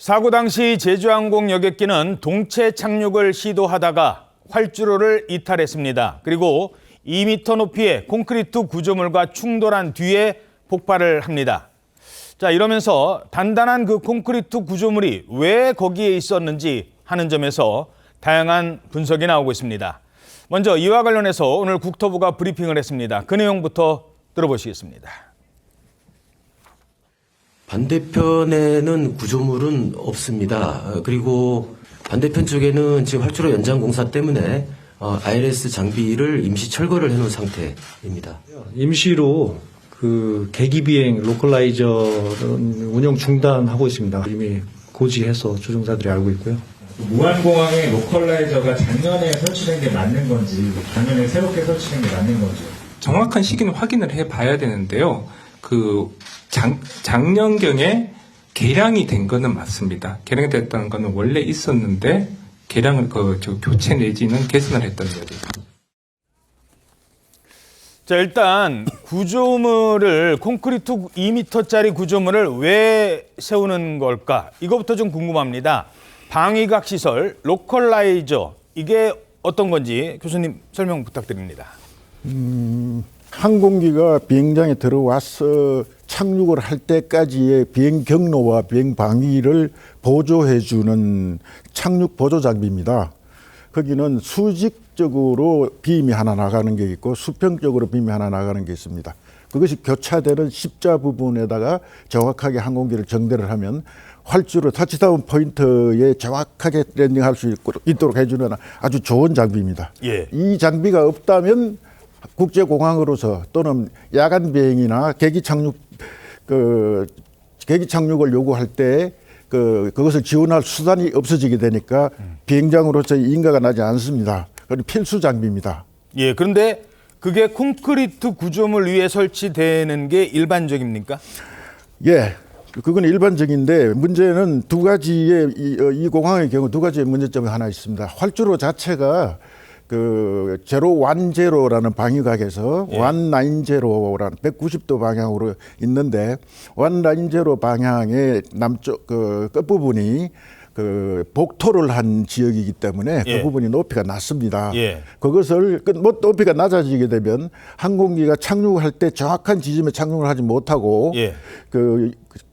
사고 당시 제주항공 여객기는 동체 착륙을 시도하다가 활주로를 이탈했습니다. 그리고 2m 높이의 콘크리트 구조물과 충돌한 뒤에 폭발을 합니다. 자, 이러면서 단단한 그 콘크리트 구조물이 왜 거기에 있었는지 하는 점에서 다양한 분석이 나오고 있습니다. 먼저 이와 관련해서 오늘 국토부가 브리핑을 했습니다. 그 내용부터 들어보시겠습니다. 반대편에는 구조물은 없습니다. 그리고 반대편 쪽에는 지금 활주로 연장 공사 때문에 ILS 장비를 임시 철거를 해놓은 상태입니다. 임시로 그 계기 비행 로컬라이저는 운영 중단하고 있습니다. 이미 고지해서 조종사들이 알고 있고요. 무안공항에 로컬라이저가 작년에 설치된 게 맞는 건지, 작년에 새롭게 설치된 게 맞는 건지. 정확한 시기는 확인을 해봐야 되는데요. 작년경에 개량이 된 거는 맞습니다. 개량이 됐다는 거는 원래 있었는데 개량을 교체 내지는 개선을 했다는 거죠. 자, 일단 구조물을 콘크리트 2m짜리 구조물을 왜 세우는 걸까? 이거부터 좀 궁금합니다. 방위각 시설, 로컬라이저, 이게 어떤 건지 교수님 설명 부탁드립니다. 항공기가 비행장에 들어와서 착륙을 할 때까지의 비행 경로와 비행 방위를 보조해주는 착륙 보조 장비입니다. 거기는 수직적으로 빔이 하나 나가는 게 있고 수평적으로 빔이 하나 나가는 게 있습니다. 그것이 교차되는 십자 부분에다가 정확하게 항공기를 정대를 하면 활주로 터치다운 포인트에 정확하게 랜딩할 수 있도록 해주는 아주 좋은 장비입니다. 예. 이 장비가 없다면 국제공항으로서 또는 야간 비행이나 계기 착륙을 요구할 때 그것을 지원할 수단이 없어지게 되니까 비행장으로서 인가가 나지 않습니다. 그건 필수 장비입니다. 예, 그런데 그게 콘크리트 구조물 위에 설치되는 게 일반적입니까? 예, 그건 일반적인데 문제는 두 가지의 이 공항의 경우 두 가지의 문제점이 하나 있습니다. 활주로 자체가 제로 완 제로라는 방위각에서 예. 완 나인 제로라는 190도 방향으로 있는데 완 나인 제로 방향의 남쪽 끝부분이 복토를 한 지역이기 때문에 예. 그 부분이 높이가 낮습니다. 예. 그것을 높이가 낮아지게 되면 항공기가 착륙할 때 정확한 지점에 착륙을 하지 못하고 예.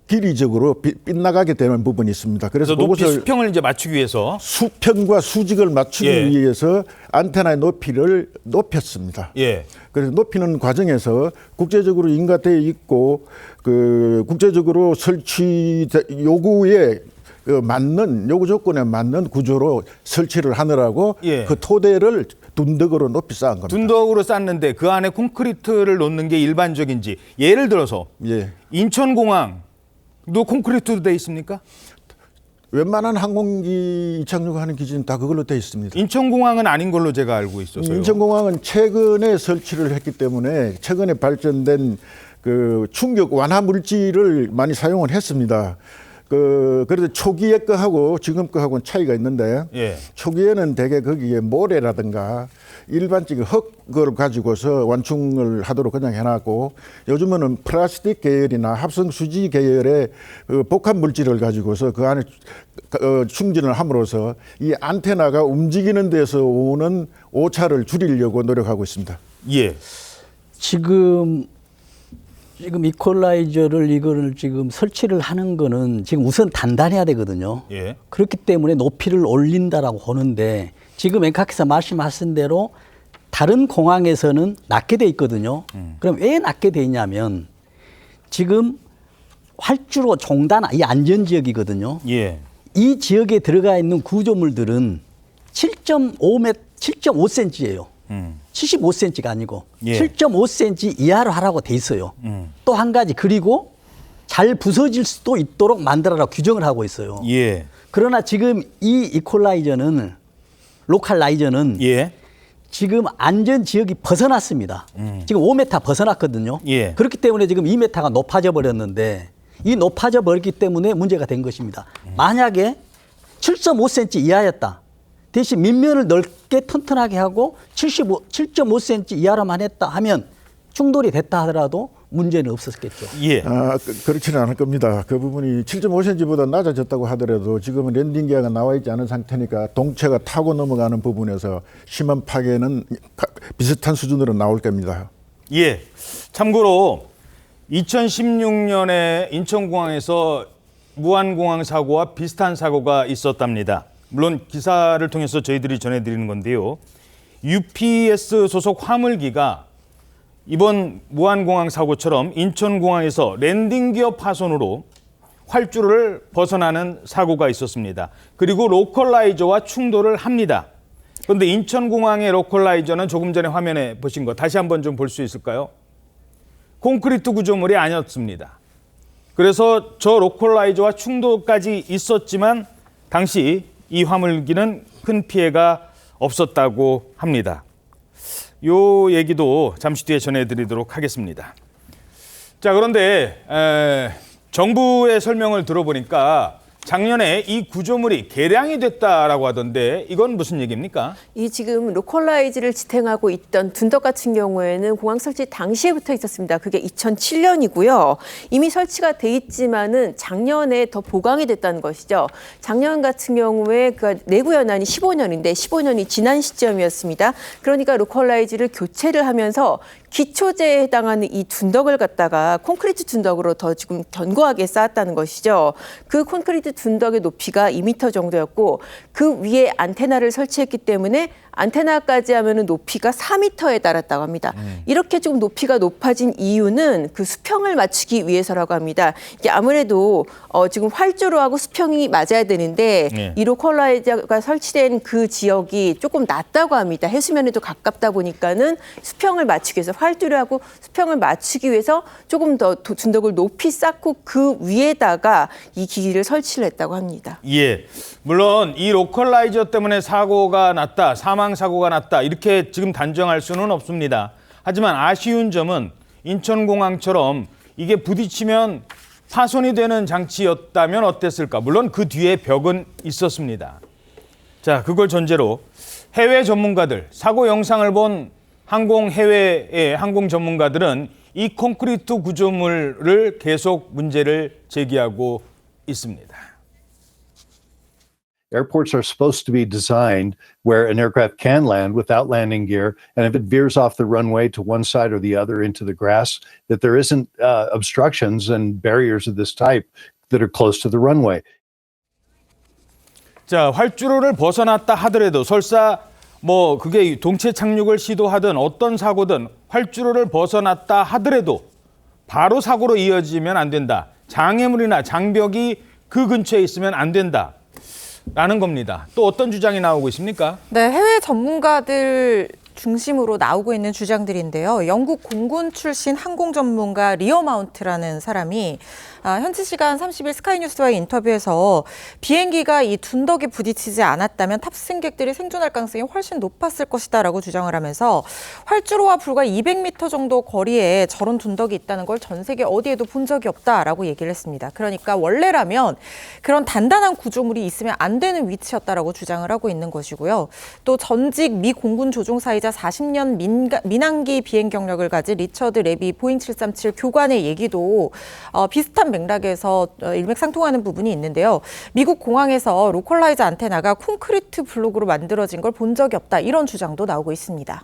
길이적으로 빗나가게 되는 부분이 있습니다. 그래서 높이 수평을 이제 맞추기 위해서 수평과 수직을 맞추기 예. 위해서 안테나의 높이를 높였습니다. 예. 그래서 높이는 과정에서 국제적으로 인가되어 있고 국제적으로 설치 요구에 맞는 요구 조건에 맞는 구조로 설치를 하느라고 예. 그 토대를 둔덕으로 높이 쌓은 겁니다. 둔덕으로 쌓는데 그 안에 콘크리트를 놓는 게 일반적인지, 예를 들어서 예. 인천공항도 콘크리트로 돼 있습니까? 웬만한 항공기 이착륙하는 기준은 다 그걸로 되어 있습니다. 인천공항은 아닌 걸로 제가 알고 있어서요. 인천공항은 최근에 설치를 했기 때문에 최근에 발전된 충격 완화 물질을 많이 사용을 했습니다. 그래도 초기에 거하고 지금 거하고는 차이가 있는데 예. 초기에는 대개 거기에 모래라든가 일반적인 흙을 가지고서 완충을 하도록 그냥 해놨고 요즘은 플라스틱 계열이나 합성 수지 계열의 복합 물질을 가지고서 그 안에 충전을 함으로써 이 안테나가 움직이는 데서 오는 오차를 줄이려고 노력하고 있습니다. 예. 지금 이퀄라이저를 이거를 지금 설치를 하는 거는 지금 우선 단단해야 되거든요. 예. 그렇기 때문에 높이를 올린다라고 하는데 지금 앵카께서 말씀하신 대로 다른 공항에서는 낮게 돼 있거든요. 그럼 왜 낮게 돼 있냐면 지금 활주로 종단 이 안전지역이거든요. 예. 이 지역에 들어가 있는 구조물들은 7.5cm예요. 75cm가 아니고 예. 7.5cm 이하로 하라고 돼 있어요. 또 한 가지, 그리고 잘 부서질 수도 있도록 만들어라 규정을 하고 있어요. 예. 그러나 지금 이 이퀄라이저는 로컬라이저는 예. 지금 안전 지역이 벗어났습니다. 지금 5m 벗어났거든요. 예. 그렇기 때문에 지금 2m가 높아져 버렸는데 이 높아져 버렸기 때문에 문제가 된 것입니다. 만약에 7.5cm 이하였다. 대신 밑면을 넓게 튼튼하게 하고 7.5cm 이하로만 했다 하면 충돌이 됐다 하더라도 문제는 없었겠죠. 예. 그렇지는 않을 겁니다. 그 부분이 7.5cm보다 낮아졌다고 하더라도 지금은 랜딩 기어가 나와 있지 않은 상태니까 동체가 타고 넘어가는 부분에서 심한 파괴는 비슷한 수준으로 나올 겁니다. 예. 참고로 2016년에 인천공항에서 무안공항 사고와 비슷한 사고가 있었답니다. 물론 기사를 통해서 저희들이 전해드리는 건데요. UPS 소속 화물기가 이번 무안공항 사고처럼 인천공항에서 랜딩기어 파손으로 활주로를 벗어나는 사고가 있었습니다. 그리고 로컬라이저와 충돌을 합니다. 그런데 인천공항의 로컬라이저는 조금 전에 화면에 보신 거 다시 한번 좀 볼 수 있을까요? 콘크리트 구조물이 아니었습니다. 그래서 저 로컬라이저와 충돌까지 있었지만 당시 이 화물기는 큰 피해가 없었다고 합니다. 요 얘기도 잠시 뒤에 전해드리도록 하겠습니다. 자, 그런데 정부의 설명을 들어보니까 작년에 이 구조물이 개량이 됐다라고 하던데 이건 무슨 얘기입니까? 이 지금 로컬라이즈를 지탱하고 있던 둔덕 같은 경우에는 공항 설치 당시에부터 있었습니다. 그게 2007년이고요. 이미 설치가 돼 있지만은 작년에 더 보강이 됐다는 것이죠. 작년 같은 경우에 그 내구 연한이 15년인데 15년이 지난 시점이었습니다. 그러니까 로컬라이즈를 교체를 하면서 기초제에 해당하는 이 둔덕을 갖다가 콘크리트 둔덕으로 더 지금 견고하게 쌓았다는 것이죠. 그 콘크리트 둔덕의 높이가 2m 정도였고 그 위에 안테나를 설치했기 때문에 안테나까지 하면은 높이가 4m에 달았다고 합니다. 이렇게 조금 높이가 높아진 이유는 그 수평을 맞추기 위해서라고 합니다. 이게 아무래도 지금 활주로하고 수평이 맞아야 되는데 이 로컬라이저가 설치된 그 지역이 조금 낮다고 합니다. 해수면에도 가깝다 보니까는 수평을 맞추기 위해서 활주로하고 수평을 맞추기 위해서 조금 더 둔덕을 높이 쌓고 그 위에다가 이 기기를 설치를 했다고 합니다. 예. 물론 이 로컬라이저 때문에 사고가 났다, 사망 사고가 났다 이렇게 지금 단정할 수는 없습니다. 하지만 아쉬운 점은 인천공항처럼 이게 부딪히면 파손이 되는 장치였다면 어땠을까? 물론 그 뒤에 벽은 있었습니다. 자, 그걸 전제로 해외 전문가들, 사고 영상을 본 해외의 항공 전문가들은 이 콘크리트 구조물을 계속 문제를 제기하고 있습니다. Airports are supposed to be designed where an aircraft can land without landing gear, and if it veers off the runway to one side or the other into the grass, that there isn't obstructions and barriers of this type that are close to the runway. 자, 활주로를 벗어났다 하더라도 설사 그게 동체 착륙을 시도하든 어떤 사고든 활주로를 벗어났다 하더라도 바로 사고로 이어지면 안 된다. 장애물이나 장벽이 그 근처에 있으면 안 된다. 라는 겁니다. 또 어떤 주장이 나오고 있습니까? 네, 해외 전문가들 중심으로 나오고 있는 주장들인데요. 영국 공군 출신 항공 전문가 리어 마운트라는 사람이 현지 시간 30일 스카이뉴스와의 인터뷰에서 비행기가 이 둔덕에 부딪히지 않았다면 탑승객들이 생존할 가능성이 훨씬 높았을 것이다라고 주장을 하면서 활주로와 불과 200m 정도 거리에 저런 둔덕이 있다는 걸 전 세계 어디에도 본 적이 없다라고 얘기를 했습니다. 그러니까 원래라면 그런 단단한 구조물이 있으면 안 되는 위치였다라고 주장을 하고 있는 것이고요. 또 전직 미 공군 조종사이자 40년 민항기 비행 경력을 가진 리처드 레비 보잉 737 교관의 얘기도 비슷한 맥락에서 일맥상통하는 부분이 있는데요. 미국 공항에서 로컬라이저 안테나가 콘크리트 블록으로 만들어진 걸 본 적이 없다. 이런 주장도 나오고 있습니다.